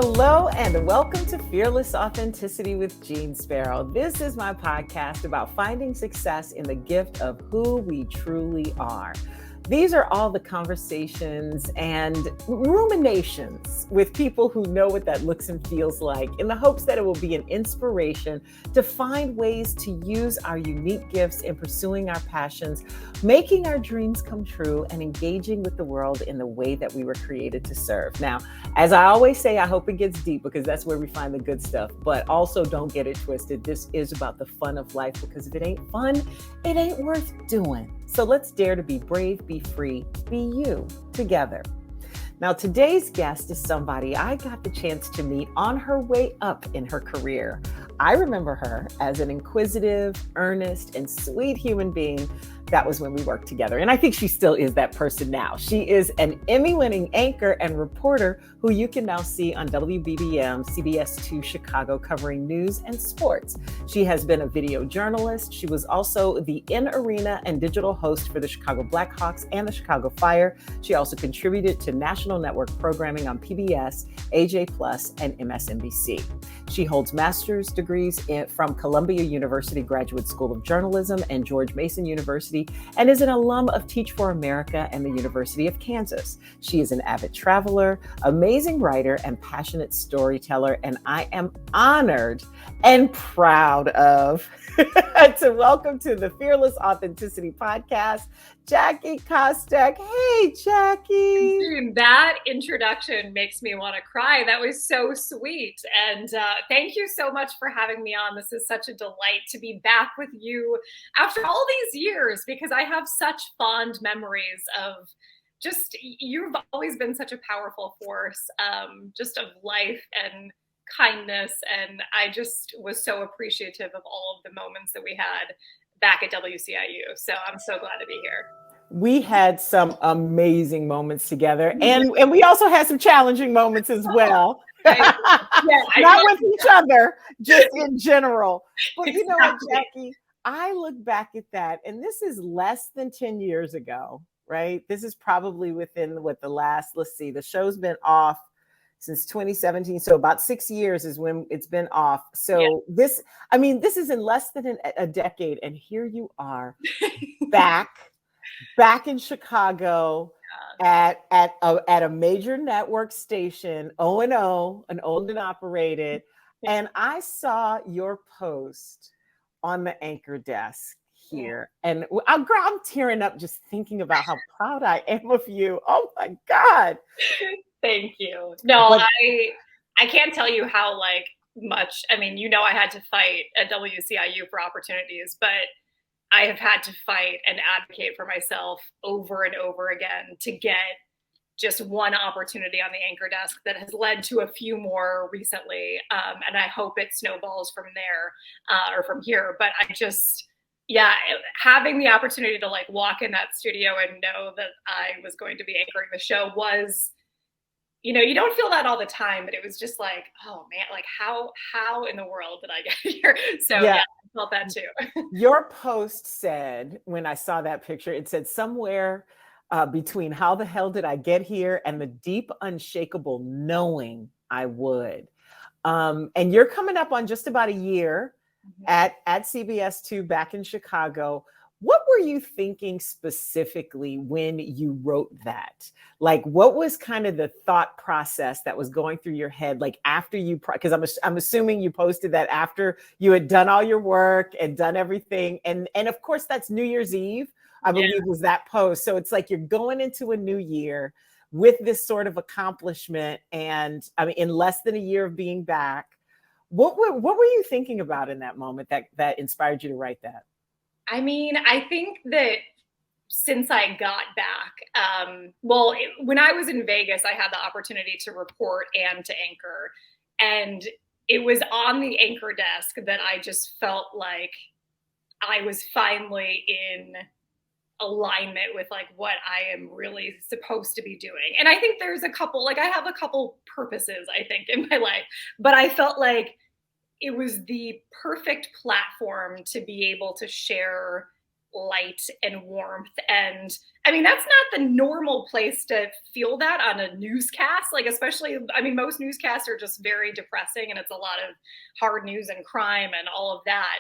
Hello and welcome to Fearless Authenticity with Jeanne Sparrow. This is my podcast about finding success in the gift of who we truly are. These are all the conversations and ruminations with people who know what that looks and feels like, in the hopes that it will be an inspiration to find ways to use our unique gifts in pursuing our passions, making our dreams come true, and engaging with the world in the way that we were created to serve. Now, as I always say, I hope it gets deep because that's where we find the good stuff, but also don't get it twisted. This is about the fun of life, because if it ain't fun, it ain't worth doing. So let's dare to be brave, be free, be you together. Now, today's guest is somebody I got the chance to meet on her way up in her career. I remember her as an inquisitive, earnest, and sweet human being. That was when we worked together. And I think she still is that person now. She is an Emmy-winning anchor and reporter who you can now see on WBBM, CBS2 Chicago, covering news and sports. She has been a video journalist. She was also the in-arena and digital host for the Chicago Blackhawks and the Chicago Fire. She also contributed to national network programming on PBS, AJ Plus, and MSNBC. She holds master's degrees from Columbia University Graduate School of Journalism and George Mason University, and is an alum of Teach for America and the University of Kansas. She is an avid traveler, amazing writer, and passionate storyteller, and I am honored and proud of to welcome to the Fearless Authenticity Podcast, Jackie Kostek. Hey, Jackie. Dude, that introduction makes me want to cry. That was so sweet. And thank you so much for having me on. This is such a delight to be back with you after all these years, because I have such fond memories of just, you've always been such a powerful force, just of life and kindness. And I just was so appreciative of all of the moments that we had back at WCIU. So I'm so glad to be here. We had some amazing moments together, and we also had some challenging moments as well. Yeah, not with each other, just in general. But you know what, Jackie, I look back at that, and this is less than 10 years ago, right? This is probably within the last, let's see, the show's been off since 2017. So about 6 years is when it's been off. So this is in less than a decade. And here you are back in Chicago at a major network station, O&O, an owned and operated. And I saw your post on the anchor desk here. And I'm tearing up just thinking about how proud I am of you. Oh my God. Thank you. No, I can't tell you how much, I had to fight at WCIU for opportunities, but I have had to fight and advocate for myself over and over again to get just one opportunity on the anchor desk that has led to a few more recently. And I hope it snowballs from there or from here. But having the opportunity to walk in that studio and know that I was going to be anchoring the show was, you don't feel that all the time, but it was just oh man, how in the world did I get here? So yeah, I felt that too. Your post said, when I saw that picture, it said somewhere between how the hell did I get here and the deep, unshakable knowing I would. And you're coming up on just about a year at CBS2 back in Chicago. What were you thinking specifically when you wrote that? What was kind of the thought process that was going through your head? After you, because I'm assuming you posted that after you had done all your work and done everything. And of course, that's New Year's Eve, I believe was that post. So it's you're going into a new year with this sort of accomplishment. And in less than a year of being back, what were you thinking about in that moment that inspired you to write that? I think that since I got back, when I was in Vegas, I had the opportunity to report and to anchor. And it was on the anchor desk that I just felt like I was finally in alignment with what I am really supposed to be doing. And I think there's a couple, I have a couple purposes, I think, in my life, but I felt it was the perfect platform to be able to share light and warmth. And I mean, that's not the normal place to feel that on a newscast. Like, especially, I mean, most newscasts are just very depressing and it's a lot of hard news and crime and all of that.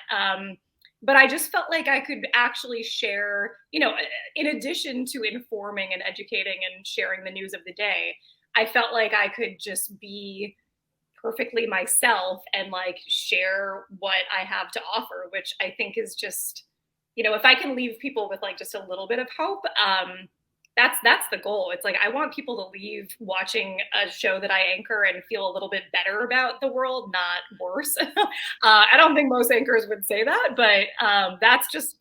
But I just felt like I could actually share, in addition to informing and educating and sharing the news of the day, I felt like I could just be perfectly myself and like share what I have to offer, which I think is just, if I can leave people with like just a little bit of hope, that's the goal. It's like, I want people to leave watching a show that I anchor and feel a little bit better about the world, not worse. I don't think most anchors would say that, but that's just,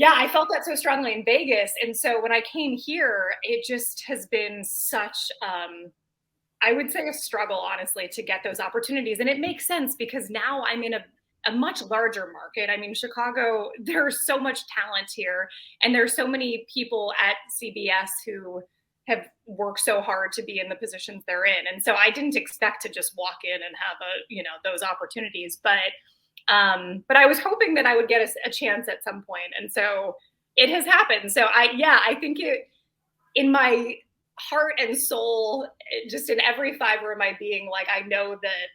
I felt that so strongly in Vegas. And so when I came here, it just has been such, I would say, a struggle, honestly, to get those opportunities. And it makes sense because now I'm in a much larger market. I mean, Chicago, there's so much talent here, and there's so many people at CBS who have worked so hard to be in the positions they're in. And so I didn't expect to just walk in and have those opportunities, but I was hoping that I would get a chance at some point. And so it has happened. So I think in my heart and soul, just in every fiber of my being, like, I know that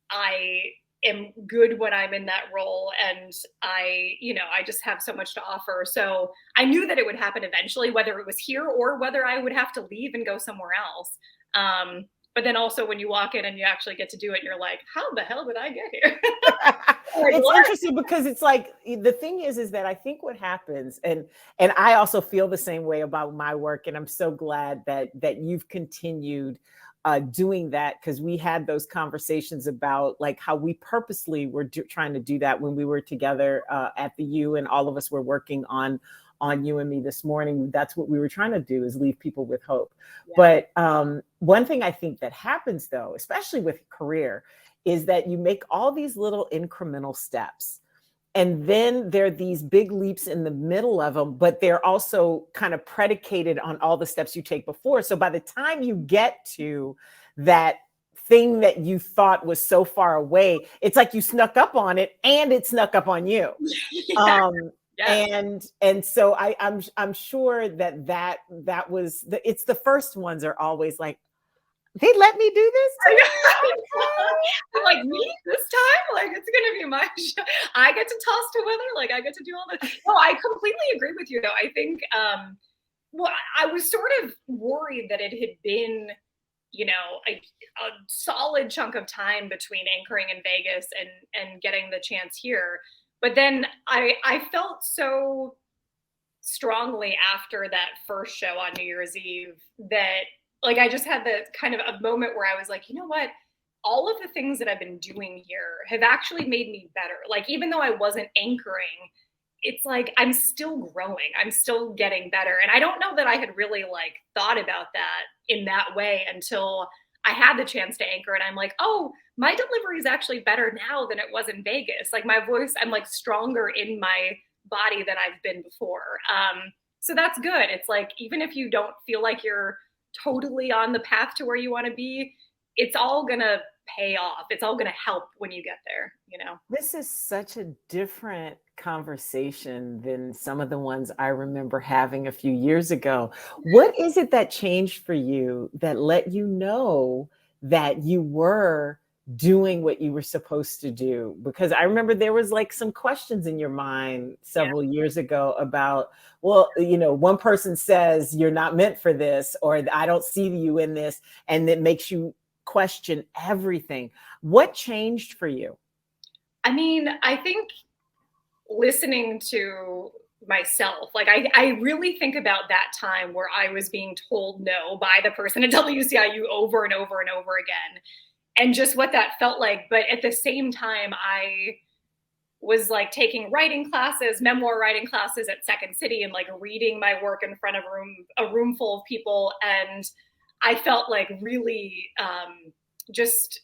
I am good when I'm in that role, and I just have so much to offer. So I knew that it would happen eventually, whether it was here or whether I would have to leave and go somewhere else. But then also when you walk in and you actually get to do it, you're like, how the hell did I get here? It's interesting because it's like, the thing is that I think what happens, and I also feel the same way about my work, and I'm so glad that you've continued doing that, because we had those conversations about like how we purposely were trying to do that when we were together at the U, and all of us were working on You and Me this morning. That's what we were trying to do, is leave people with hope. Yeah. But one thing I think that happens, though, especially with career, is that you make all these little incremental steps. And then there are these big leaps in the middle of them, but they're also kind of predicated on all the steps you take before. So by the time you get to that thing that you thought was so far away, it's like you snuck up on it and it snuck up on you. Yeah. And so I'm sure that was it's the first ones are always like, they let me do this? I'm like, me this time? Like, it's gonna be my show. I get to toss to weather. Like, I get to do all this. No, I completely agree with you, though. I think, I was sort of worried that it had been, a solid chunk of time between anchoring in Vegas and getting the chance here. But then I felt so strongly after that first show on New Year's Eve that, like, I just had the kind of a moment where I was like, you know what? All of the things that I've been doing here have actually made me better. Like, even though I wasn't anchoring, it's like, I'm still growing. I'm still getting better. And I don't know that I had really like thought about that in that way until I had the chance to anchor. And I'm like, oh, my delivery is actually better now than it was in Vegas. Like, my voice, I'm like stronger in my body than I've been before. So that's good. It's like, even if you don't feel like you're totally on the path to where you want to be, it's all gonna pay off. It's all gonna help when you get there, This is such a different conversation than some of the ones I remember having a few years ago. What is it that changed for you that let you know that you were doing what you were supposed to do? Because I remember there was like some questions in your mind several years ago about, well, one person says you're not meant for this, or I don't see you in this, and it makes you question everything. What changed for you? I mean, I think listening to myself, like I really think about that time where I was being told no by the person at WCIU over and over and over again, and just what that felt like. But at the same time, I was like taking writing classes, memoir writing classes at Second City, and like reading my work in front of a room full of people. And I felt like really just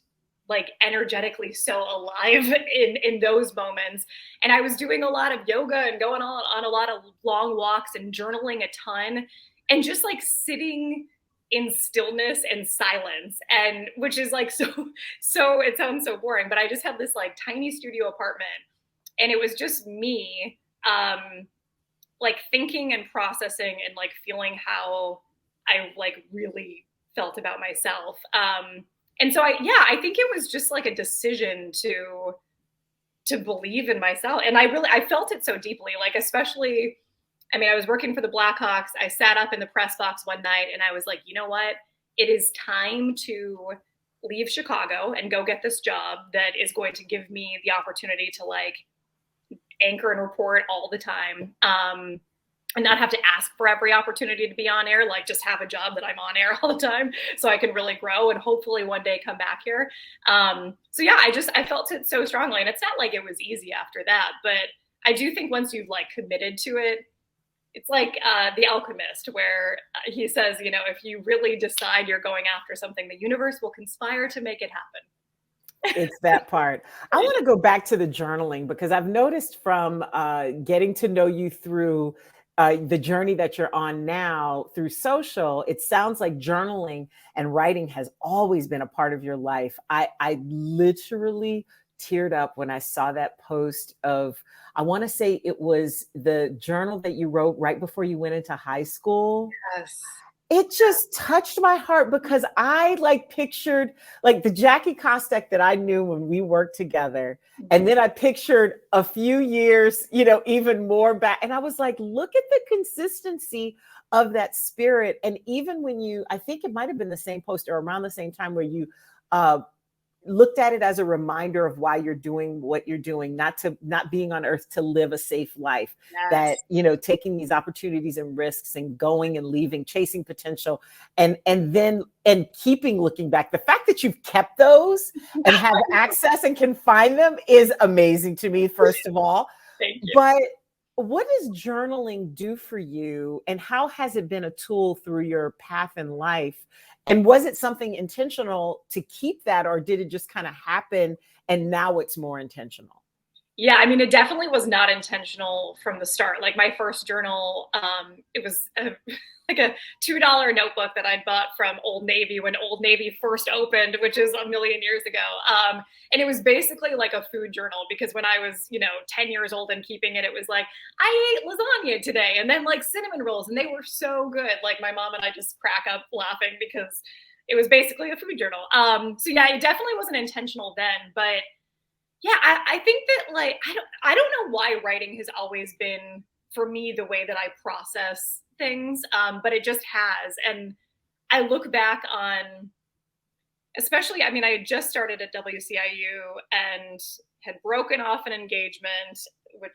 like energetically so alive in those moments. And I was doing a lot of yoga and going on a lot of long walks and journaling a ton, and just like sitting in stillness and silence, and which is like so it sounds so boring, but I just had this like tiny studio apartment, and it was just me like thinking and processing and like feeling how I like really felt about myself. And so I think it was just like a decision to believe in myself. And I felt it so deeply, like, especially, I mean, I was working for the Blackhawks. I sat up in the press box one night and I was like, you know what? It is time to leave Chicago and go get this job that is going to give me the opportunity to like anchor and report all the time. And not have to ask for every opportunity to be on air, like just have a job that I'm on air all the time so I can really grow and hopefully one day come back here. So yeah, I felt it so strongly, and it's not like it was easy after that, but I do think once you've like committed to it, it's like The Alchemist, where he says, you know, if you really decide you're going after something, the universe will conspire to make it happen. It's that part. I want to go back to the journaling, because I've noticed from getting to know you through the journey that you're on now through social, it sounds like journaling and writing has always been a part of your life. I literally teared up when I saw that post of, I want to say it was the journal that you wrote right before you went into high school. Yes. It just touched my heart, because I like pictured like the Jackie Kostek that I knew when we worked together. And then I pictured a few years, you know, even more back. And I was like, look at the consistency of that spirit. And even when I think it might've been the same post or around the same time where you looked at it as a reminder of why you're doing what you're doing, not being on earth to live a safe life. Yes. That, you know, taking these opportunities and risks and going and leaving, chasing potential, and keeping looking back. The fact that you've kept those and have access and can find them is amazing to me, first of all. Thank you. But what does journaling do for you, and how has it been a tool through your path in life? And was it something intentional to keep that, or did it just kind of happen and now it's more intentional? Yeah, I mean, it definitely was not intentional from the start. Like my first journal, it was like a $2 notebook that I'd bought from Old Navy when Old Navy first opened, which is a million years ago. And it was basically like a food journal, because when I was, 10 years old and keeping it, it was like, I ate lasagna today, and then like cinnamon rolls, and they were so good. Like my mom and I just crack up laughing because it was basically a food journal. So yeah, it definitely wasn't intentional then, but yeah, I think that like, I don't know why writing has always been for me the way that I process things, but it just has. And I look back on, especially, I mean, I had just started at WCIU and had broken off an engagement, which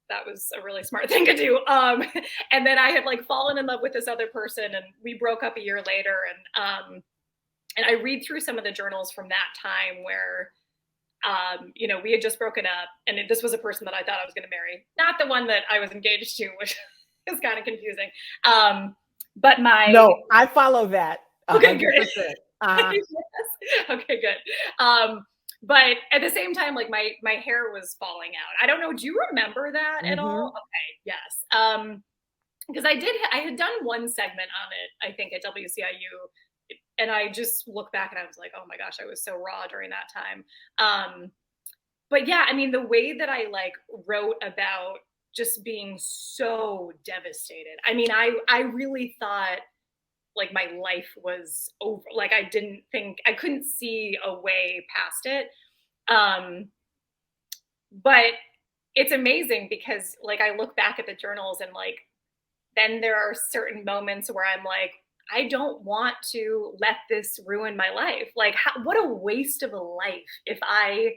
that was a really smart thing to do. And then I had like fallen in love with this other person, and we broke up a year later. And I read through some of the journals from that time where, we had just broken up, and this was a person that I thought I was going to marry, not the one that I was engaged to, which is kind of confusing. But no, I follow that. 100%. Okay, good. Yes. Okay, good. But at the same time, like my hair was falling out. I don't know. Do you remember that at all? Okay, yes. Because I had done one segment on it, I think, at WCIU. And I just look back and I was like, oh my gosh, I was so raw during that time. But yeah, I mean, the way that I like wrote about just being so devastated. I mean, I really thought like my life was over. Like I couldn't see a way past it. But it's amazing because like I look back at the journals, and like then there are certain moments where I'm like, I don't want to let this ruin my life. Like, what a waste of a life if I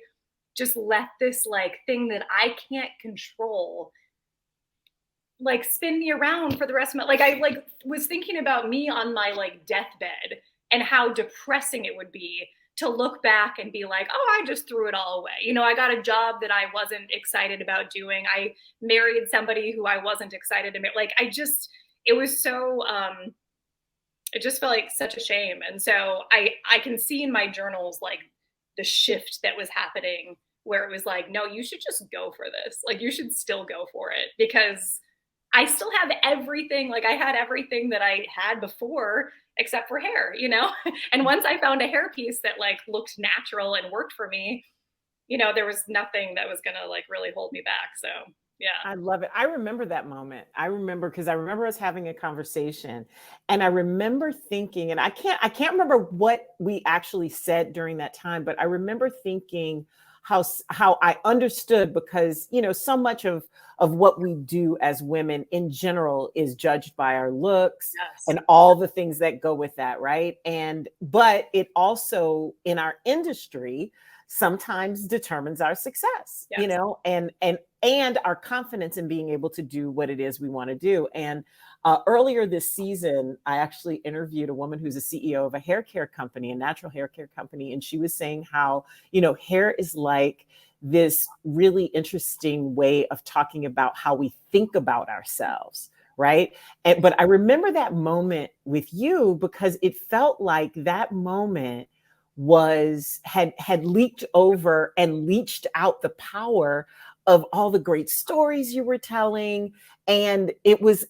just let this like thing that I can't control like spin me around for the rest of my, like I like was thinking about me on my like deathbed and how depressing it would be to look back and be like, oh, I just threw it all away. I got a job that I wasn't excited about doing. I married somebody who I wasn't excited to marry. Like it was so, it just felt like such a shame. And so I can see in my journals, like the shift that was happening, where it was like, no, you should just go for this. Like you should still go for it, because I still have everything. Like I had everything that I had before, except for hair, and once I found a hair piece that like looked natural and worked for me, there was nothing that was going to like really hold me back. So Yeah. I love it. I remember that moment. I remember us having a conversation, and I remember thinking, and I can't remember what we actually said during that time, but I remember thinking how I understood, because so much of what we do as women in general is judged by our looks Yes. and all the things that go with that, right? But it also, in our industry, sometimes determines our success, Yes. and our confidence in being able to do what it is we want to do. And earlier this season, I actually interviewed a woman who's a CEO of a hair care company, a natural hair care company. And she was saying how, hair is like this really interesting way of talking about how we think about ourselves. Right. But I remember that moment with you because it felt like that moment had leaked over and leached out the power of all the great stories you were telling. And it was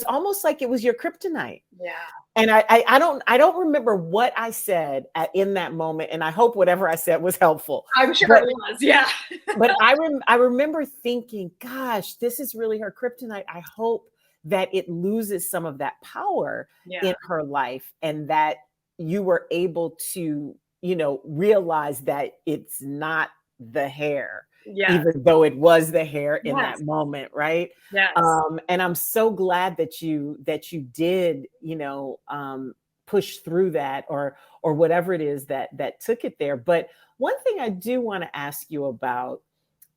almost like it was your kryptonite. Yeah. And I don't remember what I said in that moment, and I hope whatever I said was helpful. I'm sure But it was. Yeah. but I remember thinking, gosh, this is really her kryptonite. I hope that it loses some of that power Yeah. in her life, and that you were able to, realize that it's not the hair, Yes. even though it was the hair in Yes. that moment, right? Yes. And I'm so glad that you did, push through that, or whatever it is that took it there. But one thing I do want to ask you about,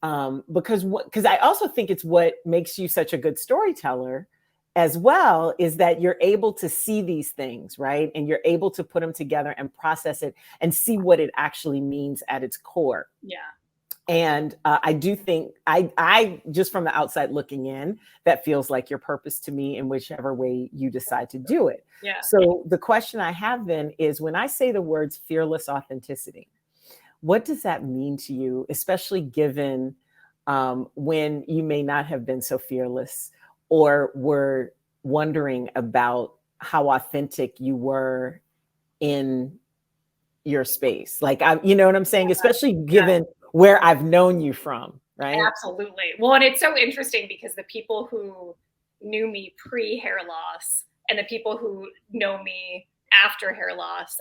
because I also think it's what makes you such a good storyteller as well, is that you're able to see these things, right? And you're able to put them together and process it and see what it actually means at its core. Yeah. And I do think I just from the outside looking in, that feels like your purpose to me in whichever way you decide to do it. Yeah. So the question I have then is, when I say the words fearless authenticity, what does that mean to you, especially given when you may not have been so fearless, or were wondering about how authentic you were in your space? Like, you know what I'm saying? Especially given where I've known you from, right? Absolutely. Well, and it's so interesting because the people who knew me pre-hair loss and the people who know me after hair loss,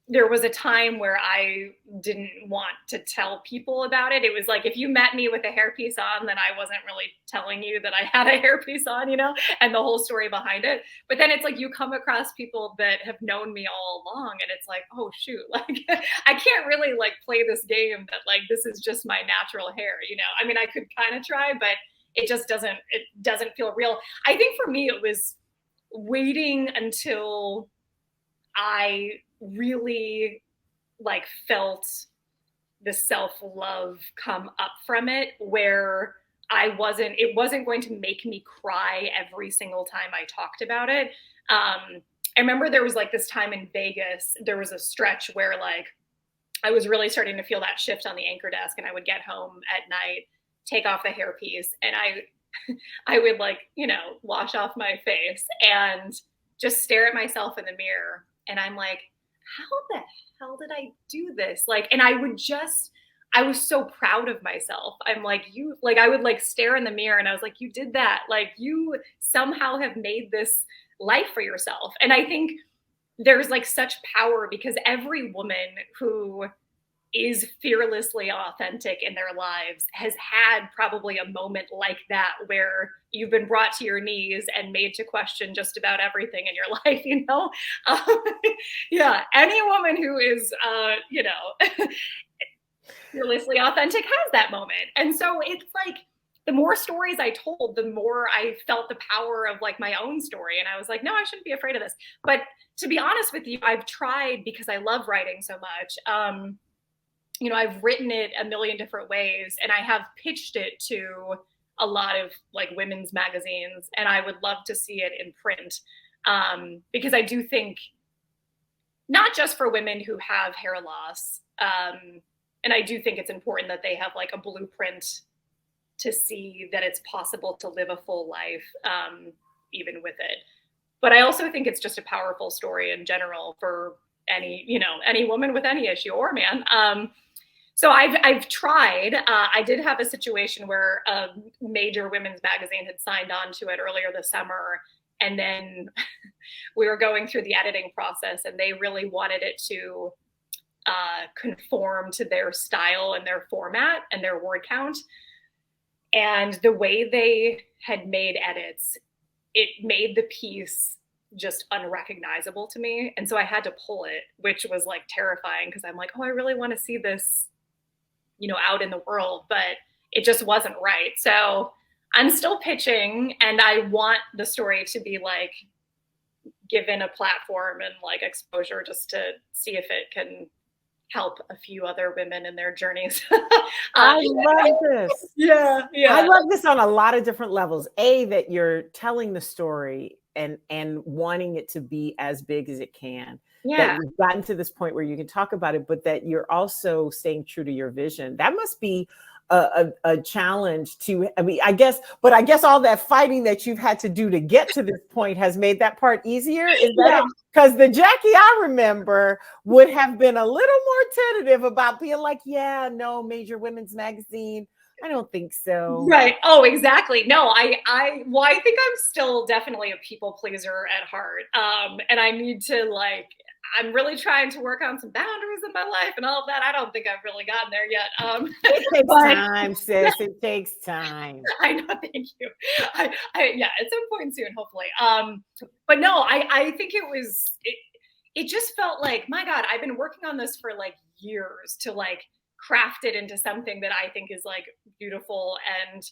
there was a time where I didn't want to tell people about it. It was like, if you met me with a hairpiece on, then I wasn't really telling you that I had a hairpiece on, and the whole story behind it. But then it's like, you come across people that have known me all along, and it's like, oh shoot, like I can't really like play this game that like, this is just my natural hair, I mean, I could kind of try, but it doesn't feel real. I think for me, it was waiting until I really like felt the self-love come up from it, where it wasn't going to make me cry every single time I talked about it. I remember there was like this time in Vegas, there was a stretch where like I was really starting to feel that shift on the anchor desk, and I would get home at night, take off the hairpiece, and I would like, wash off my face and just stare at myself in the mirror. And I'm like, how the hell did I do this? Like, and I was so proud of myself. I'm like, I would like stare in the mirror and I was like, you did that. Like, you somehow have made this life for yourself. And I think there's like such power, because every woman who is fearlessly authentic in their lives has had probably a moment like that, where you've been brought to your knees and made to question just about everything in your life, yeah, any woman who is fearlessly authentic has that moment. And so it's like, the more stories I told, the more I felt the power of like my own story. And I was like, no, I shouldn't be afraid of this. But to be honest with you, I've tried, because I love writing so much. I've written it a million different ways, and I have pitched it to a lot of like women's magazines, and I would love to see it in print, because I do think, not just for women who have hair loss, and I do think it's important that they have like a blueprint to see that it's possible to live a full life, even with it. But I also think it's just a powerful story in general for any woman with any issue, or man. So I've tried. I did have a situation where a major women's magazine had signed on to it earlier this summer, and then we were going through the editing process, and they really wanted it to conform to their style and their format and their word count. And the way they had made edits, it made the piece just unrecognizable to me. And so I had to pull it, which was like terrifying, because I'm like, oh, I really want to see this, out in the world, but it just wasn't right. So I'm still pitching, and I want the story to be like given a platform and like exposure, just to see if it can help a few other women in their journeys. I love this. Yeah. I love this on a lot of different levels. That you're telling the story and wanting it to be as big as it can. Yeah. That you've gotten to this point where you can talk about it, but that you're also staying true to your vision. That must be a challenge to, I guess all that fighting that you've had to do to get to this point has made that part easier. Is that because the Jackie I remember would have been a little more tentative about being like, yeah, no, major women's magazine, I don't think so. Right. Oh, exactly. No, I think I'm still definitely a people pleaser at heart. And I need to I'm really trying to work on some boundaries in my life and all of that. I don't think I've really gotten there yet. It takes time, sis. It takes time. I know. Thank you. Yeah, at some point soon, hopefully. But no, I think it just felt like, my God, I've been working on this for like years to like craft it into something that I think is like beautiful and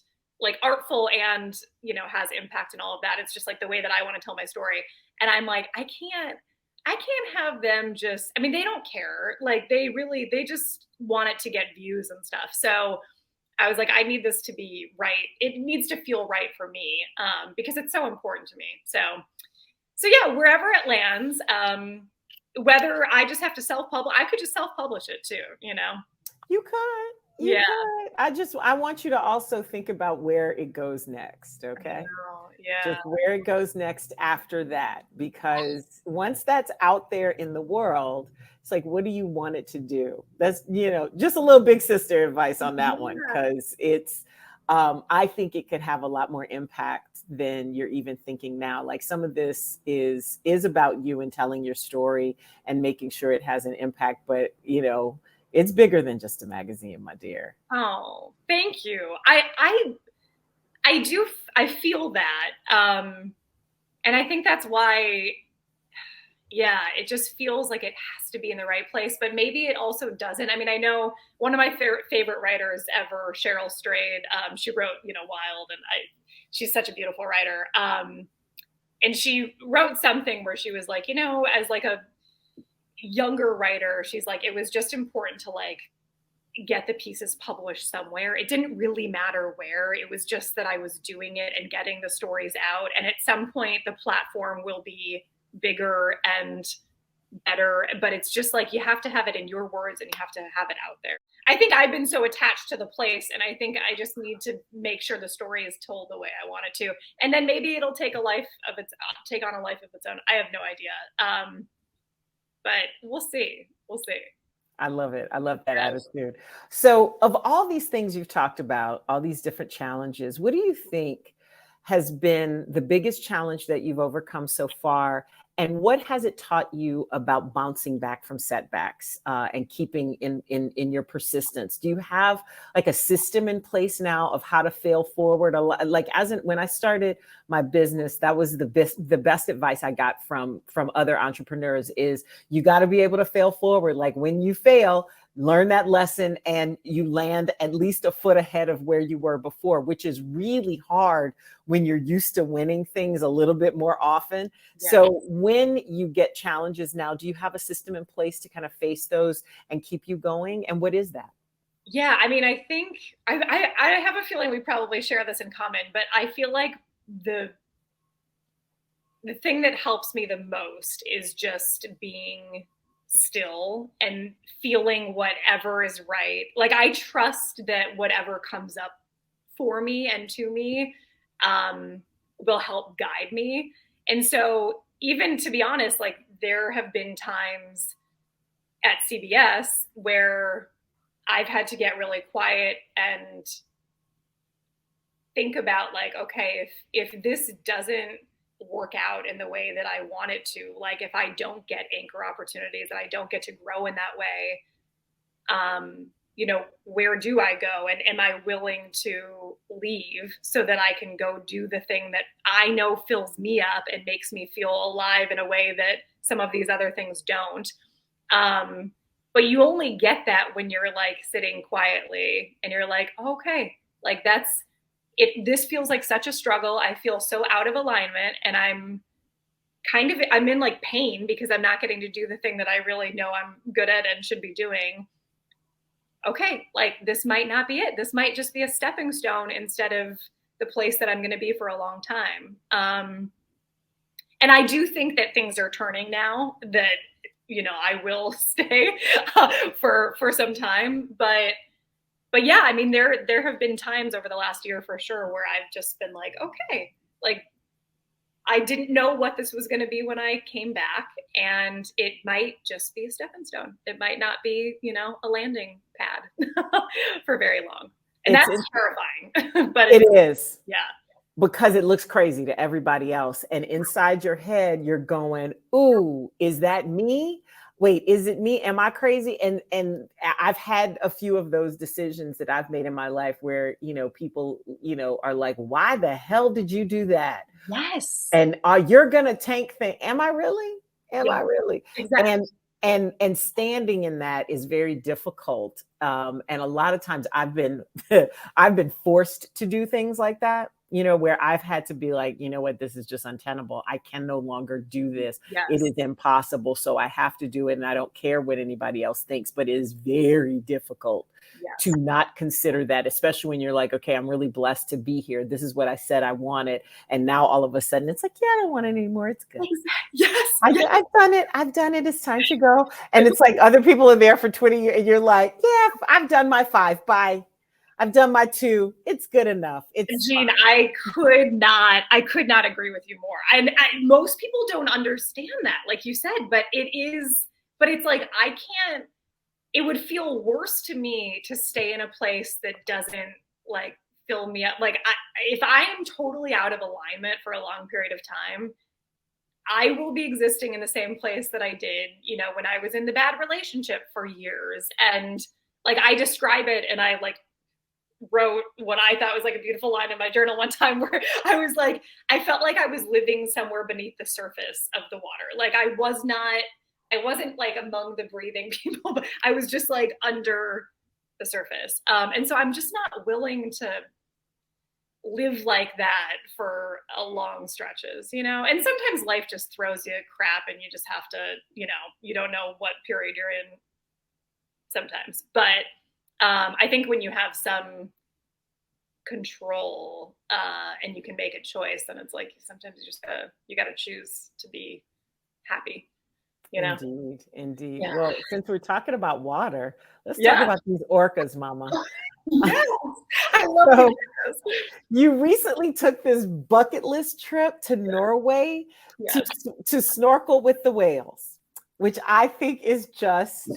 like artful and, has impact and all of that. It's just like the way that I want to tell my story. And I'm like, I can't have them just, they don't care. Like they just want it to get views and stuff. So I was like, I need this to be right. It needs to feel right for me, because it's so important to me. So yeah, wherever it lands, whether I just have to self-publish, I could just self-publish it too, You could. You could. I want you to also think about where it goes next, okay? Yeah. Just where it goes next after that, because once that's out there in the world, it's like, what do you want it to do? That's, just a little big sister advice on that one, because it's, I think it could have a lot more impact than you're even thinking now. Like some of this is about you and telling your story and making sure it has an impact, but it's bigger than just a magazine, my dear. Oh, thank you. I feel that. And I think that's why, it just feels like it has to be in the right place, but maybe it also doesn't. I know one of my favorite writers ever, Cheryl Strayed, she wrote, Wild, and she's such a beautiful writer. And she wrote something where she was like, as like a younger writer, she's like, it was just important to like get the pieces published somewhere. It didn't really matter where. It was just that I was doing it and getting the stories out. And at some point the platform will be bigger and better, but it's just like, you have to have it in your words and you have to have it out there. I think I've been so attached to the place, and I think I just need to make sure the story is told the way I want it to. And then maybe it'll take on a life of its own. I have no idea. But we'll see. I love it. I love that attitude. So of all these things you've talked about, all these different challenges, what do you think has been the biggest challenge that you've overcome so far? And what has it taught you about bouncing back from setbacks and keeping in your persistence? Do you have like a system in place now of how to fail forward? Like when I started my business, that was the best advice I got from other entrepreneurs is you got to be able to fail forward. Like when you fail, learn that lesson and you land at least a foot ahead of where you were before, which is really hard when you're used to winning things a little bit more often. Yeah. So when you get challenges now, do you have a system in place to kind of face those and keep you going? And what is that? Yeah, I think I have a feeling we probably share this in common, but I feel like the thing that helps me the most is just being still and feeling whatever is right. Like I trust that whatever comes up for me and to me will help guide me. And so even to be honest, like there have been times at CBS where I've had to get really quiet and think about like, okay, if this doesn't work out in the way that I want it to, like if I don't get anchor opportunities and I don't get to grow in that way, you know, where do I go? And am I willing to leave so that I can go do the thing that I know fills me up and makes me feel alive in a way that some of these other things don't? But you only get that when you're like sitting quietly and you're like, okay, like that's it. This feels like such a struggle. I feel so out of alignment and I'm in like pain because I'm not getting to do the thing that I really know I'm good at and should be doing. Okay, like this might not be it. This might just be a stepping stone instead of the place that I'm going to be for a long time. And I do think that things are turning now, that, you know, I will stay for some time. But yeah, I mean, there have been times over the last year for sure where I've just been like, okay, like I didn't know what this was going to be when I came back, and it might just be a stepping stone. It might not be, you know, a landing pad for very long. And that's terrifying. But it is. Yeah. Because it looks crazy to everybody else. And inside your head, you're going, ooh, is that me? Wait, is it me? Am I crazy? And I've had a few of those decisions that I've made in my life where, you know, people, you know, are like, why the hell did you do that? Yes. And you're going to tank thing. Am I really? Am I really? Exactly. And standing in that is very difficult. And a lot of times I've been forced to do things like that, you know, where I've had to be like, you know what, this is just untenable. I can no longer do this. Yes. It is impossible. So I have to do it. And I don't care what anybody else thinks, but it is very difficult to not consider that, especially when you're like, okay, I'm really blessed to be here. This is what I said I wanted. And now all of a sudden it's like, yeah, I don't want it anymore. It's good. Yes. I've done it. I've done it. It's time to go. And it's like other people are there for 20 years and you're like, yeah, I've done my 5. Bye. I've done my 2. It's good enough. It's Jeanne, I could not agree with you more. And most people don't understand that, like you said, but it's like, I can't, it would feel worse to me to stay in a place that doesn't like fill me up. Like if I am totally out of alignment for a long period of time, I will be existing in the same place that I did, you know, when I was in the bad relationship for years. And like, I describe it, and I like wrote what I thought was like a beautiful line in my journal one time where I was like, I felt like I was living somewhere beneath the surface of the water. Like I wasn't like among the breathing people, but I was just like under the surface. And so I'm just not willing to live like that for a long stretches, you know? And sometimes life just throws you crap and you just have to, you know, you don't know what period you're in sometimes. But I think when you have some control and you can make a choice, then it's like sometimes you gotta choose to be happy. You know? Indeed. Yeah. Well, since we're talking about water, let's talk about these orcas, Mama. Yes, I love this. You recently took this bucket list trip to Norway to snorkel with the whales, which I think is just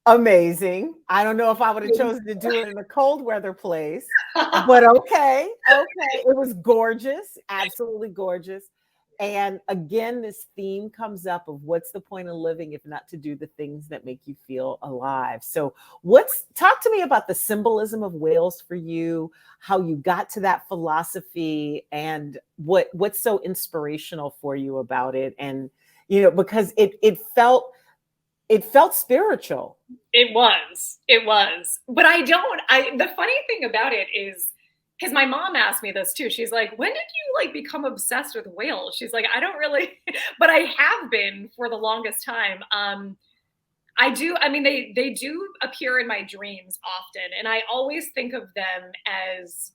amazing. I don't know if I would have chosen to do it in a cold weather place, but okay. It was gorgeous, absolutely gorgeous. And again, this theme comes up of what's the point of living if not to do the things that make you feel alive. So talk to me about the symbolism of whales for you, how you got to that philosophy, and what's so inspirational for you about it. And, you know, because it felt spiritual. It was. But the funny thing about it is, because my mom asked me this too. She's like, when did you like become obsessed with whales? She's like, I don't really, but I have been for the longest time. I mean, they do appear in my dreams often. And I always think of them as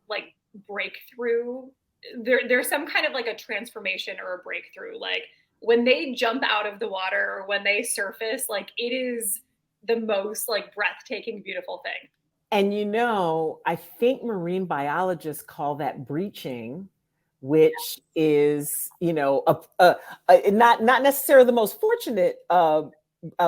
like breakthrough. There's some kind of like a transformation or a breakthrough. Like when they jump out of the water or when they surface, like it is the most like breathtaking, beautiful thing. And, you know, I think marine biologists call that breaching, which is, you know, not necessarily the most fortunate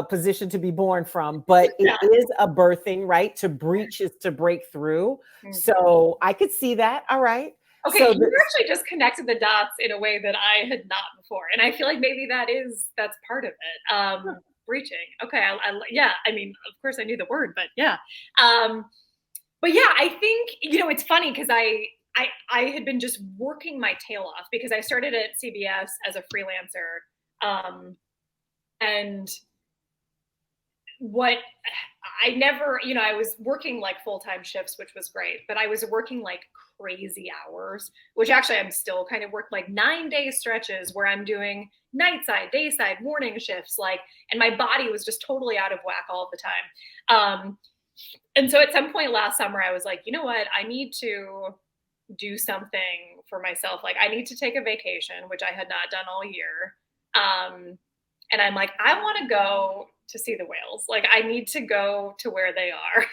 position to be born from, but it is a birthing, right? To breach is to break through. Mm-hmm. So I could see that. All right. Okay, so you actually just connected the dots in a way that I had not before. And I feel like maybe that's part of it. Breaching. Okay. Yeah. I mean, of course I knew the word, but yeah. But yeah, I think, it's funny because I had been just working my tail off because I started at CBS as a freelancer. And what I never, I was working like full-time shifts, which was great, but I was working like crazy hours, which actually I'm still kind of work like 9-day stretches where I'm doing night side, day side, morning shifts, and my body was just totally out of whack all the time. And so at some point last summer, I was like, you know what, I need to do something for myself. Like I need to take a vacation, which I had not done all year. And I'm like, I want to go to see the whales. Like I need to go to where they are.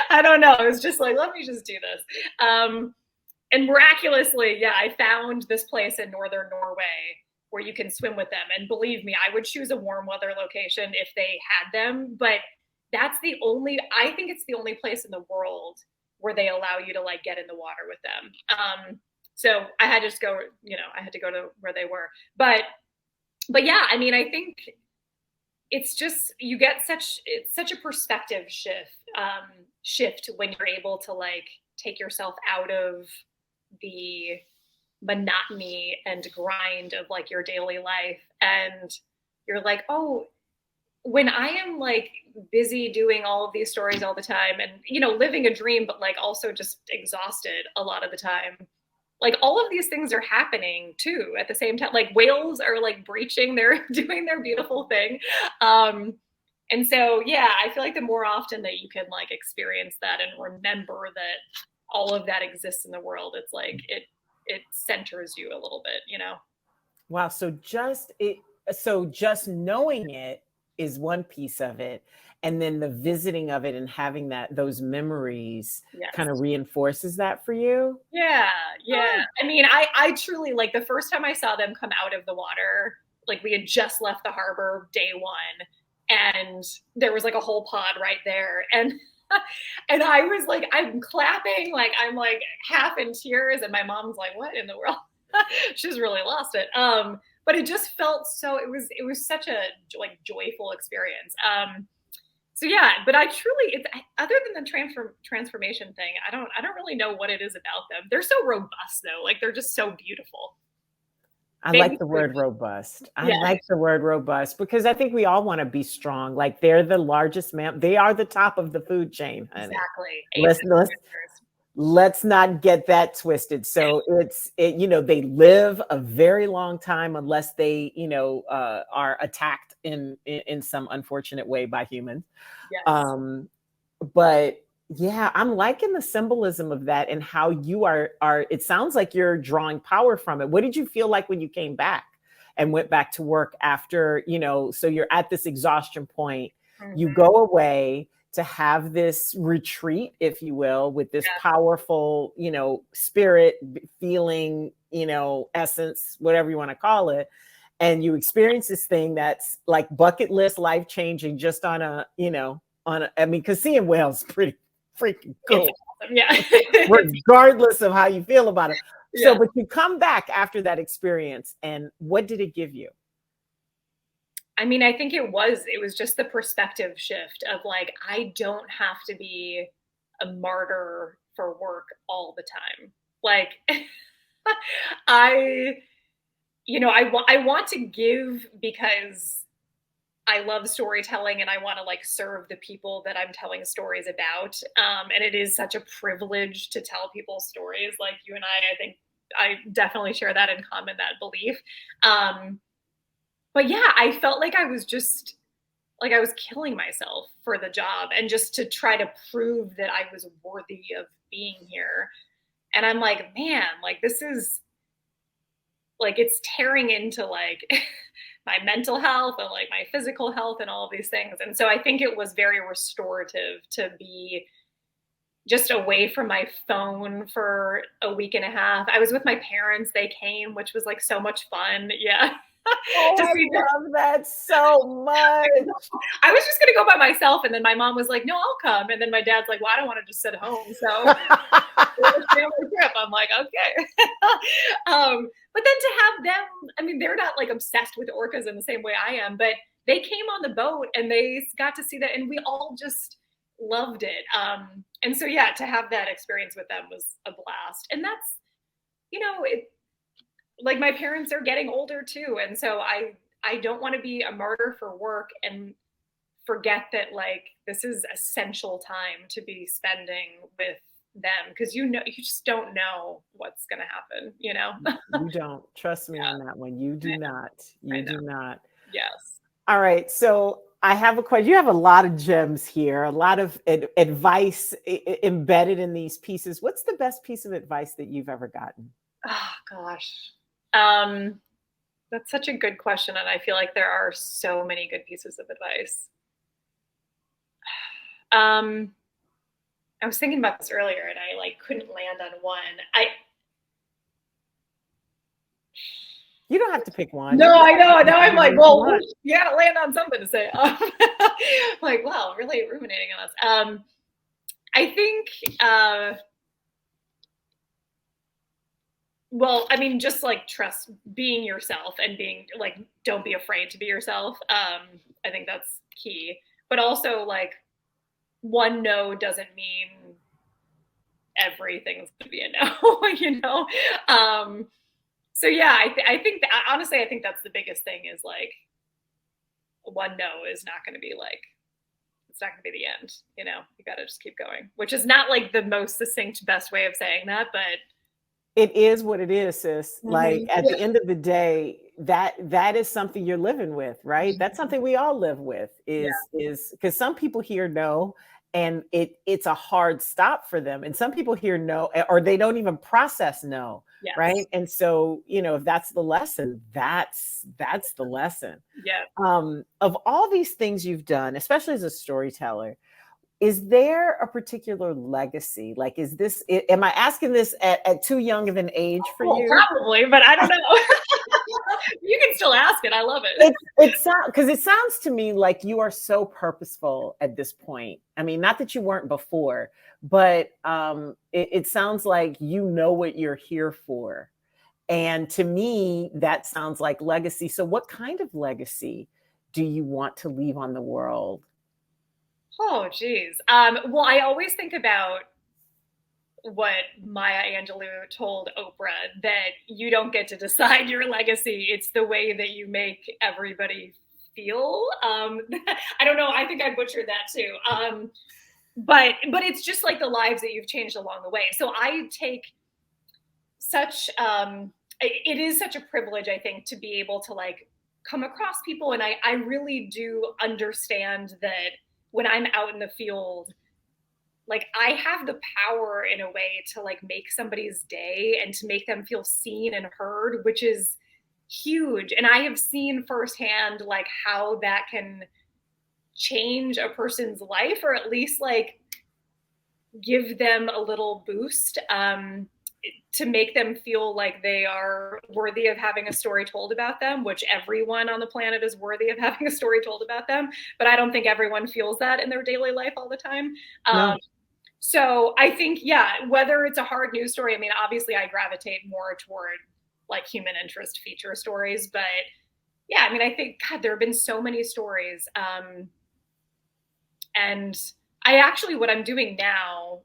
I don't know. It was just like, let me just do this. And miraculously, I found this place in northern Norway where you can swim with them. And believe me, I would choose a warm weather location if they had them. But I think it's the only place in the world where they allow you to like get in the water with them. So I had to just go, I had to go to where they were. But yeah, I mean, I think it's just, it's such a perspective shift when you're able to like take yourself out of the monotony and grind of like your daily life. And you're like, oh, when I am like busy doing all of these stories all the time and, living a dream, but like also just exhausted a lot of the time, like all of these things are happening too at the same time. Like whales are like breaching, they're doing their beautiful thing. And so, I feel like the more often that you can like experience that and remember that all of that exists in the world, it's like, it centers you a little bit, Wow. So just knowing it is one piece of it. And then the visiting of it and having those memories kind of reinforces that for you. Yeah. Yeah. I mean, I truly like the first time I saw them come out of the water, like we had just left the harbor day one and there was like a whole pod right there. And I was like, I'm clapping, like I'm like half in tears. And my mom's like, what in the world? She's really lost it. But it just felt so, it was such a like joyful experience. So but I truly, it's other than the transformation thing, I don't really know what it is about them. They're so robust though. Like they're just so beautiful. I like the word robust. I like the word robust because I think we all want to be strong. Like they're the largest they are the top of the food chain. Honey. Exactly. Let's not get that twisted. So they live a very long time unless they, are attacked in some unfortunate way by humans. Yes. But yeah, I'm liking the symbolism of that and how you are, it sounds like you're drawing power from it. What did you feel like when you came back and went back to work after, so you're at this exhaustion point, you go away to have this retreat, if you will, with this powerful, spirit, feeling, essence, whatever you want to call it. And you experience this thing that's like bucket list, life-changing, just on a, because seeing whales is pretty freaking cool. Awesome. Yeah. Regardless of how you feel about it. Yeah. So, but you come back after that experience and what did it give you? I mean, I think it was just the perspective shift of like, I don't have to be a martyr for work all the time. Like I want to give because I love storytelling and I want to like serve the people that I'm telling stories about. And it is such a privilege to tell people stories like you and I think I definitely share that in common, that belief. But yeah, I felt like I was just like I was killing myself for the job and just to try to prove that I was worthy of being here. And I'm like, man, like this is like, it's tearing into like my mental health and like my physical health and all of these things. And so I think it was very restorative to be just away from my phone for a week and a half. I was with my parents. They came, which was like so much fun. Yeah. Oh, I love that so much. I was just going to go by myself. And then my mom was like, no, I'll come. And then my dad's like, well, I don't want to just sit home. So family trip. I'm like, okay. But then to have them, I mean, they're not like obsessed with orcas in the same way I am, but they came on the boat and they got to see that. And we all just loved it. And so, yeah, to have that experience with them was a blast. And that's, you know, like my parents are getting older too. And so I don't want to be a martyr for work and forget that like this is essential time to be spending with them, because you just don't know what's going to happen, you know. You don't. Trust me on that one. You do not. You do not. Yes. All right. So I have a question. You have a lot of gems here, a lot of advice embedded in these pieces. What's the best piece of advice that you've ever gotten? Oh gosh. That's such a good question. And I feel like there are so many good pieces of advice. I was thinking about this earlier and I like couldn't land on one. You don't have to pick one. No, I know. Now I'm like, well, you got to land on something to say. Like, wow, really ruminating on us. I think, well, I mean, just like trust being yourself and being like, don't be afraid to be yourself. I think that's key. But also like one no doesn't mean everything's going to be a no, you know? So yeah, I think that, honestly, I think that's the biggest thing is like one no is not going to be like, it's not going to be the end, you know, you got to just keep going, which is not like the most succinct, best way of saying that, but it is what it is, sis. Mm-hmm. Like at the end of the day, that is something you're living with, right? Mm-hmm. That's something we all live with is because some people hear no and it's a hard stop for them. And some people hear no, or they don't even process no. Yes. Right. And so, you know, if that's the lesson, that's the lesson. Yeah. Of all these things you've done, especially as a storyteller, is there a particular legacy? Like, am I asking this at too young of an age for you? Probably, but I don't know. You can still ask it. I love it. Because it sounds to me like you are so purposeful at this point. I mean, not that you weren't before, but it sounds like you know what you're here for. And to me, that sounds like legacy. So what kind of legacy do you want to leave on the world? Oh, geez. Well, I always think about what Maya Angelou told Oprah, that you don't get to decide your legacy. It's the way that you make everybody feel. I don't know. I think I butchered that too. But it's just like the lives that you've changed along the way. So I take such, it is such a privilege, I think, to be able to like come across people. And I really do understand that when I'm out in the field, like I have the power in a way to like make somebody's day and to make them feel seen and heard, which is huge. And I have seen firsthand like how that can change a person's life, or at least like give them a little boost to make them feel like they are worthy of having a story told about them, which everyone on the planet is worthy of having a story told about them. But I don't think everyone feels that in their daily life all the time. No. So I think, yeah, whether it's a hard news story, I mean, obviously I gravitate more toward like human interest feature stories, but yeah, I mean, I think, God, there have been so many stories. And I actually, what I'm doing now,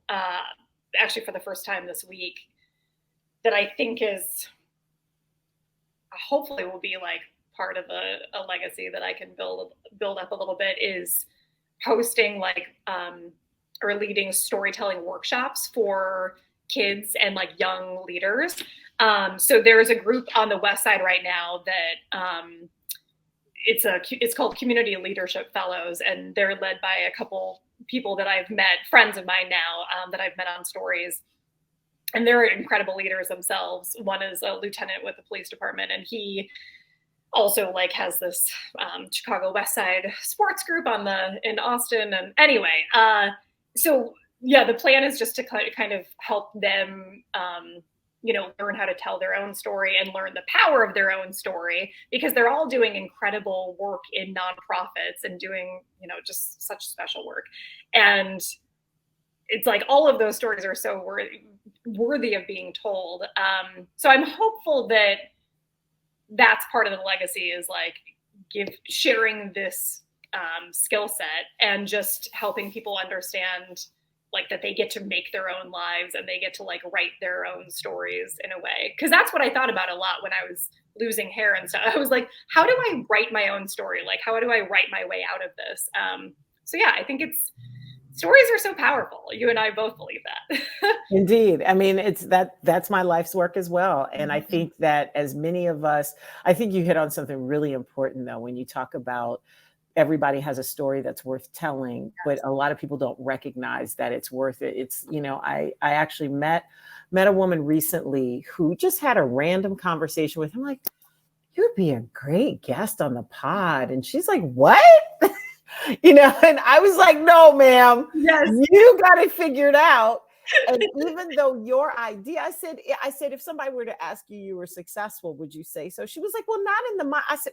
actually for the first time this week, that I think is hopefully will be like part of a legacy that I can build up a little bit, is hosting like or leading storytelling workshops for kids and like young leaders. So there's a group on the West Side right now that it's called Community Leadership Fellows, and they're led by a couple people that I've met, friends of mine now, that I've met on stories. And they're incredible leaders themselves. One is a lieutenant with the police department, and he also like has this Chicago West Side sports group in Austin. And anyway, so yeah, the plan is just to kind of help them learn how to tell their own story and learn the power of their own story, because they're all doing incredible work in nonprofits and doing, just such special work. And it's like all of those stories are so worthy of being told. So I'm hopeful that that's part of the legacy, is like sharing this skill set and just helping people understand like that they get to make their own lives and they get to like write their own stories in a way. Cause that's what I thought about a lot when I was losing hair and stuff. I was like, how do I write my own story? Like, how do I write my way out of this? So yeah, I think stories are so powerful. You and I both believe that. Indeed. I mean, that's my life's work as well. And I think that as many of us, I think you hit on something really important though, when you talk about everybody has a story that's worth telling, but a lot of people don't recognize that it's worth it. It's, I actually met a woman recently who just had a random conversation with him, like, you'd be a great guest on the pod. And she's like, what? And I was like, no, ma'am, yes, you got it figured out. And even though your idea, I said, if somebody were to ask you were successful, would you say so? She was like, well, not in the mind. I said,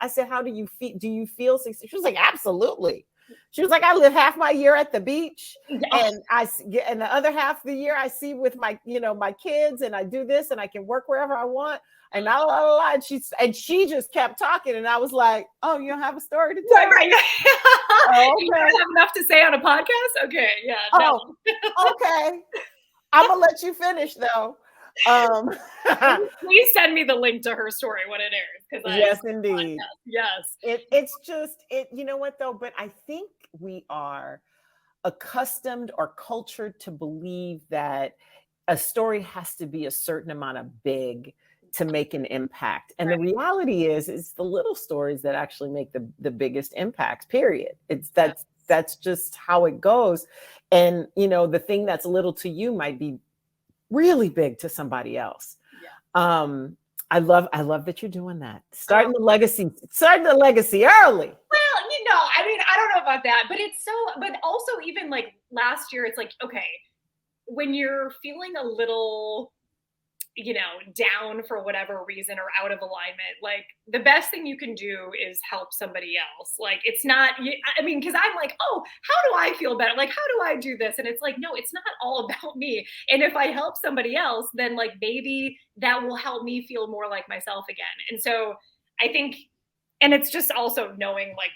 I said, how do you feel? Do you feel successful? She was like, absolutely. She was like, I live half my year at the beach, and and the other half of the year I see with my, my kids, and I do this, and I can work wherever I want. And and she just kept talking, and I was like, "Oh, you don't have a story to tell?" Right. Oh, okay. You don't have enough to say on a podcast? Okay, yeah. No. Oh, okay. I'm gonna let you finish though. Please send me the link to her story when it airs. Yes, indeed. Yes. It's just you know what though? But I think we are accustomed or cultured to believe that a story has to be a certain amount of big to make an impact. And the reality is it's the little stories that actually make the biggest impacts, period. That's just how it goes. And, the thing that's little to you might be really big to somebody else. Yeah. I love that you're doing that. Starting the legacy early. Well, I mean, I don't know about that, but also even like last year, it's like, okay, when you're feeling a little, down for whatever reason or out of alignment, like the best thing you can do is help somebody else. Like, it's not, I mean, cause I'm like, oh, how do I feel better? Like, how do I do this? And it's like, no, it's not all about me. And if I help somebody else, then like, maybe that will help me feel more like myself again. And so I think, and it's just also knowing like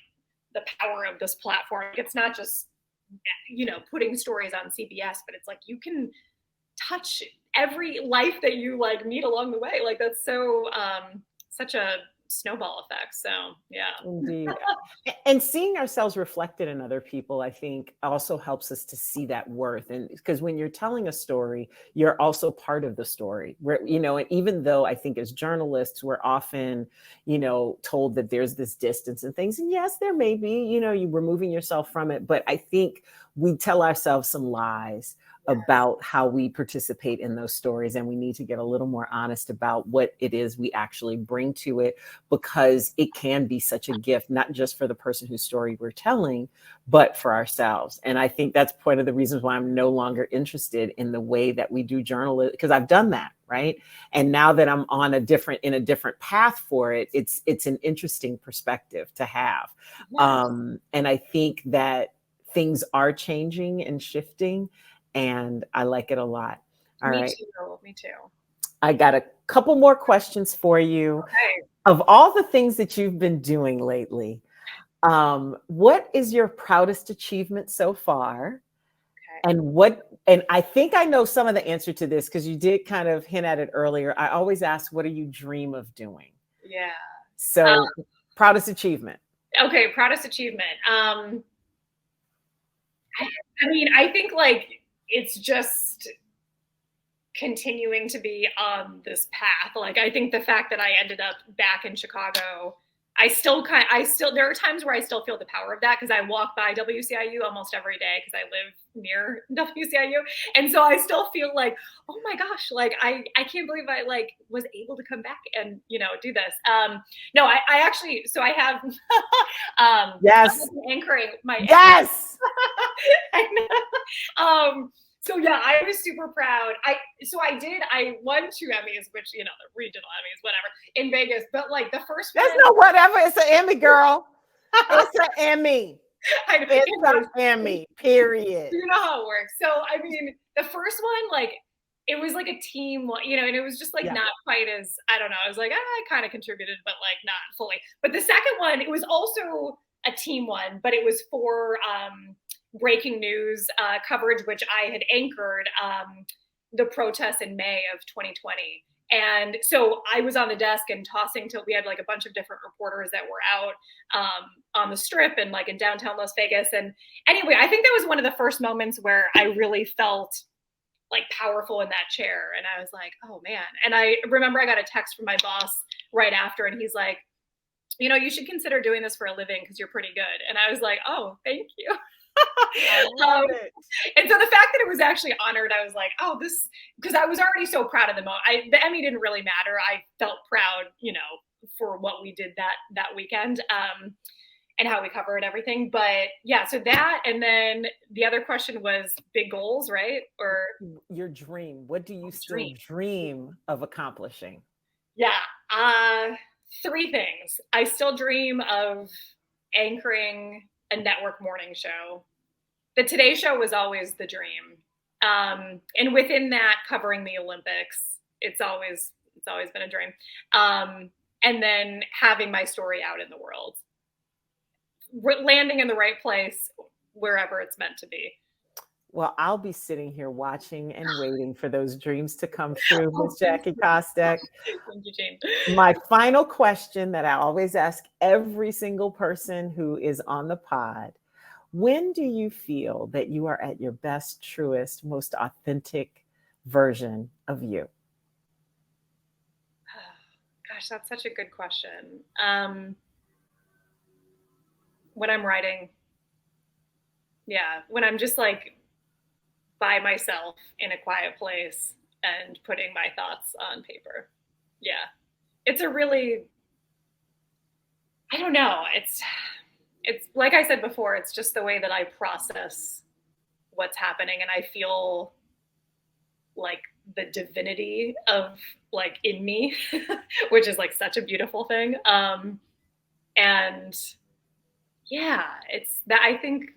the power of this platform. It's not just, putting stories on CBS, but it's like, you can touch every life that you like meet along the way. Like that's so such a snowball effect. So yeah. Indeed. And seeing ourselves reflected in other people, I think also helps us to see that worth. And because when you're telling a story, you're also part of the story where, and even though I think as journalists, we're often, told that there's this distance and things. And yes, there may be, you're removing yourself from it. But I think we tell ourselves some lies about how we participate in those stories. And we need to get a little more honest about what it is we actually bring to it, because it can be such a gift, not just for the person whose story we're telling, but for ourselves. And I think that's part of the reasons why I'm no longer interested in the way that we do journalism, because I've done that, right? And now that I'm on in a different path for it, it's an interesting perspective to have. Yes. And I think that things are changing and shifting, and I like it a lot. All right. Me too. I got a couple more questions for you. Okay. Of all the things that you've been doing lately, what is your proudest achievement so far? Okay. And I think I know some of the answer to this because you did kind of hint at it earlier. I always ask, what do you dream of doing? Yeah. So proudest achievement. Okay. Proudest achievement. I mean, I think like, it's just continuing to be on this path. Like, I think the fact that I ended up back in Chicago, there are times where I still feel the power of that because I walk by WCIU almost every day because I live near WCIU. And so I still feel like, oh my gosh, like I can't believe I like was able to come back and, do this. No, I actually, so I have, yes, anchoring my, yes, I know. So yeah, I was super proud. I won 2 Emmys, which, the regional Emmys, whatever, in Vegas. But like the first There's one, no whatever. It's an Emmy, girl. It's an Emmy. I know, It's an Emmy, period. you know how it works. So, I mean, the first one, like, it was like a team, and it was just like not quite as, I don't know. I was like, I kind of contributed, but like not fully. But the second one, it was also a team one, but it was for breaking news coverage, which I had anchored the protests in May of 2020. And so I was on the desk and tossing till we had like a bunch of different reporters that were out on the strip and like in downtown Las Vegas. And anyway, I think that was one of the first moments where I really felt like powerful in that chair. And I was like, oh man. And I remember I got a text from my boss right after, and he's like, you should consider doing this for a living because you're pretty good. And I was like, oh, thank you. And so the fact that it was actually honored, I was like, oh, this, because I was already so proud of the moment. The Emmy didn't really matter. I felt proud, for what we did that weekend. And how we covered everything. But yeah, so that, and then the other question was big goals, right? Or your dream. What do you still dream of accomplishing? Yeah. 3 things. I still dream of anchoring a network morning show. The Today Show was always the dream. And within that, covering the Olympics, it's always been a dream. And then having my story out in the world. Landing in the right place wherever it's meant to be. Well, I'll be sitting here watching and waiting for those dreams to come true, Ms. Jackie Kostek. Thank you, Jeanne. My final question that I always ask every single person who is on the pod: when do you feel that you are at your best, truest, most authentic version of you? Gosh, that's such a good question. When I'm writing, when I'm just like by myself in a quiet place and putting my thoughts on paper. Yeah. It's a really, I don't know. It's like I said before, it's just the way that I process what's happening. And I feel like the divinity of like in me, which is like such a beautiful thing. And yeah, it's that. I think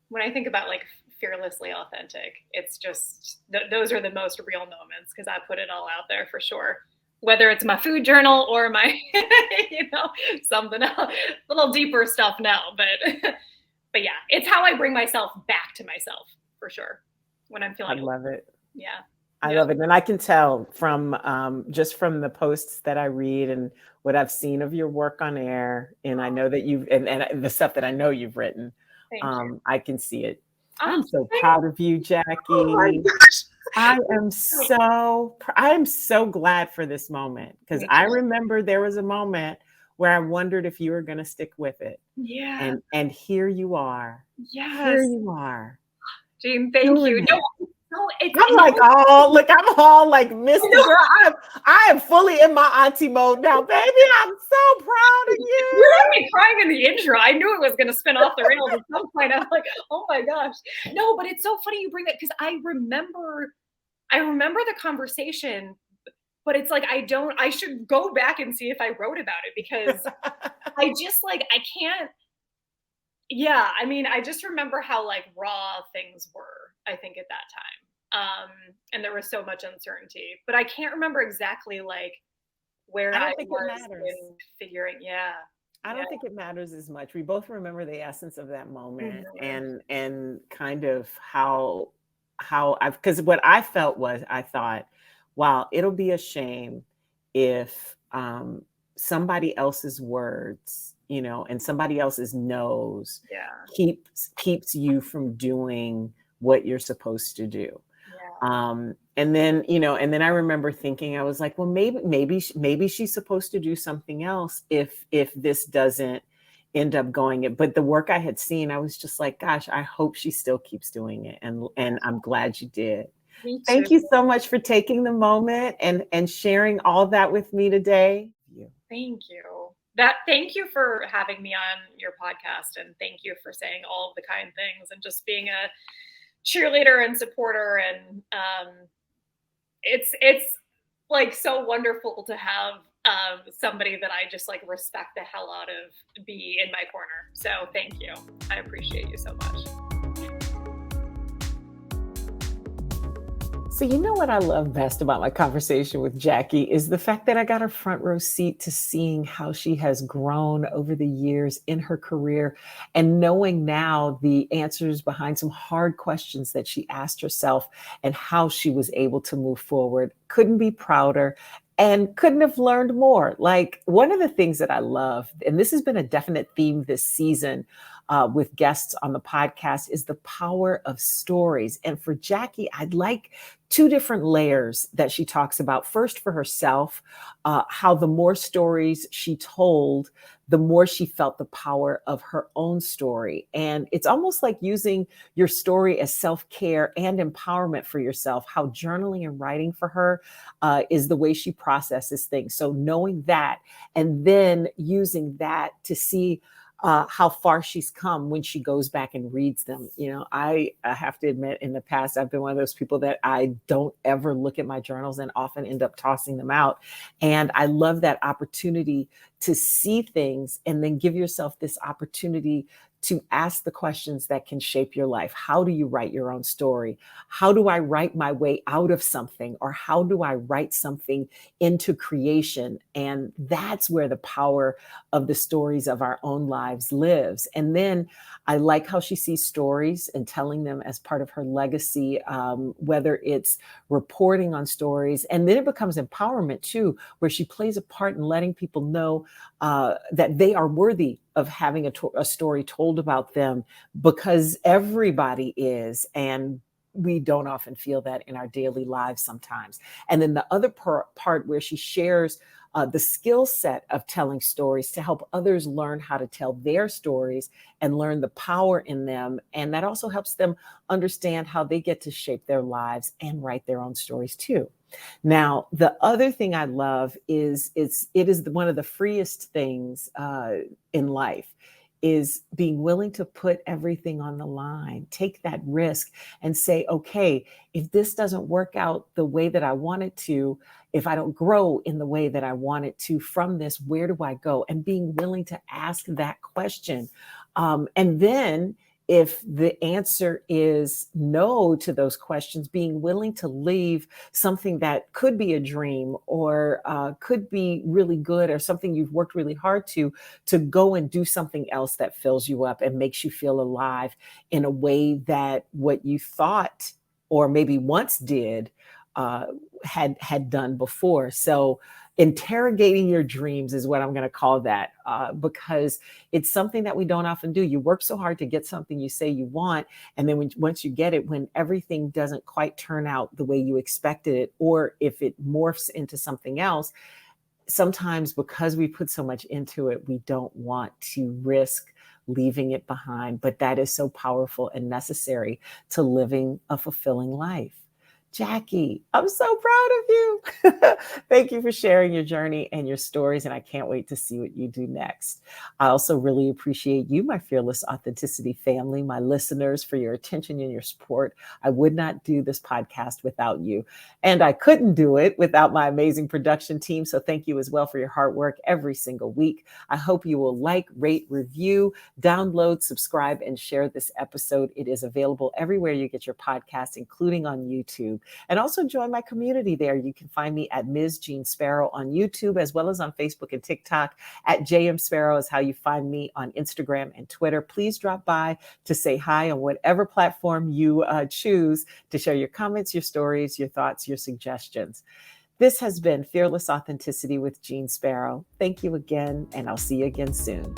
when I think about like fearlessly authentic, it's just those are the most real moments because I put it all out there for sure. Whether it's my food journal or my, something else, a little deeper stuff now. But yeah, it's how I bring myself back to myself for sure when I'm feeling. I love it. Yeah. I love it. And I can tell from just from the posts that I read and what I've seen of your work on air. And I know that you've, and the stuff that I know you've written, I can see it. I'm so proud of you, Jackie. Oh my gosh. I am so glad for this moment because I remember there was a moment where I wondered if you were going to stick with it. Yeah. And here you are. Yes. Here you are. Jeanne, thank you. I'm all like Mr. Girl. I am fully in my auntie mode now, baby. I'm so proud of you. You had me crying in the intro. I knew it was going to spin off the rails at some point. I was like, oh my gosh. No, but it's so funny you bring that because I remember the conversation, but it's like, I should go back and see if I wrote about it because I just like, I can't. Yeah. I mean, I just remember how like raw things were, I think at that time. And there was so much uncertainty, but I can't remember exactly like where I was in figuring. Yeah. I don't think it matters as much. We both remember the essence of that moment and kind of how because what I felt was I thought, wow, it'll be a shame if somebody else's words, and somebody else's no's keeps you from doing what you're supposed to do. And then I remember thinking, I was like, well, maybe she's supposed to do something else if this doesn't end up going it. But the work I had seen, I was just like, gosh, I hope she still keeps doing it. And I'm glad you did. Thank you so much for taking the moment and sharing all that with me today. Thank you. Thank you for having me on your podcast. And thank you for saying all of the kind things and just being cheerleader and supporter. And it's like so wonderful to have somebody that I just like respect the hell out of be in my corner. So thank you. I appreciate you so much. So you know what I love best about my conversation with Jackie is the fact that I got a front row seat to seeing how she has grown over the years in her career and knowing now the answers behind some hard questions that she asked herself and how she was able to move forward. Couldn't be prouder and couldn't have learned more. Like one of the things that I love, and this has been a definite theme this season, with guests on the podcast, is the power of stories. And for Jackie, I'd like two different layers that she talks about. First, for herself, how the more stories she told, the more she felt the power of her own story. And it's almost like using your story as self-care and empowerment for yourself, how journaling and writing for her is the way she processes things. So knowing that, and then using that to see how far she's come when she goes back and reads them. You know, I have to admit, in the past, I've been one of those people that I don't ever look at my journals and often end up tossing them out. And I love that opportunity to see things and then give yourself this opportunity to ask the questions that can shape your life. How do you write your own story? How do I write my way out of something? Or how do I write something into creation? And that's where the power of the stories of our own lives lives. And then I like how she sees stories and telling them as part of her legacy, whether it's reporting on stories. And then it becomes empowerment too, where she plays a part in letting people know that they are worthy of having a story told about them, because everybody is. And we don't often feel that in our daily lives sometimes. And then the other part where she shares the skill set of telling stories to help others learn how to tell their stories and learn the power in them. And that also helps them understand how they get to shape their lives and write their own stories too. Now, the other thing I love is it is one of the freest things in life, is being willing to put everything on the line, take that risk and say, okay, if this doesn't work out the way that I want it to, if I don't grow in the way that I want it to from this, where do I go? And being willing to ask that question. And then if the answer is no to those questions, being willing to leave something that could be a dream or could be really good or something you've worked really hard to go and do something else that fills you up and makes you feel alive in a way that what you thought or maybe once did had done before. So interrogating your dreams is what I'm going to call that, because it's something that we don't often do. You work so hard to get something you say you want. And then once you get it, when everything doesn't quite turn out the way you expected it, or if it morphs into something else, sometimes because we put so much into it, we don't want to risk leaving it behind. But that is so powerful and necessary to living a fulfilling life. Jackie, I'm so proud of you. Thank you for sharing your journey and your stories, and I can't wait to see what you do next. I also really appreciate you, my Fearless Authenticity family, my listeners, for your attention and your support. I would not do this podcast without you, and I couldn't do it without my amazing production team, so thank you as well for your hard work every single week. I hope you will like, rate, review, download, subscribe, and share this episode. It is available everywhere you get your podcasts, including on YouTube. And also join my community there. You can find me at Ms. Jeanne Sparrow on YouTube, as well as on Facebook and TikTok. At JM Sparrow is how you find me on Instagram and Twitter. Please drop by to say hi on whatever platform you choose to share your comments, your stories, your thoughts, your suggestions. This has been Fearless Authenticity with Jeanne Sparrow. Thank you again, and I'll see you again soon.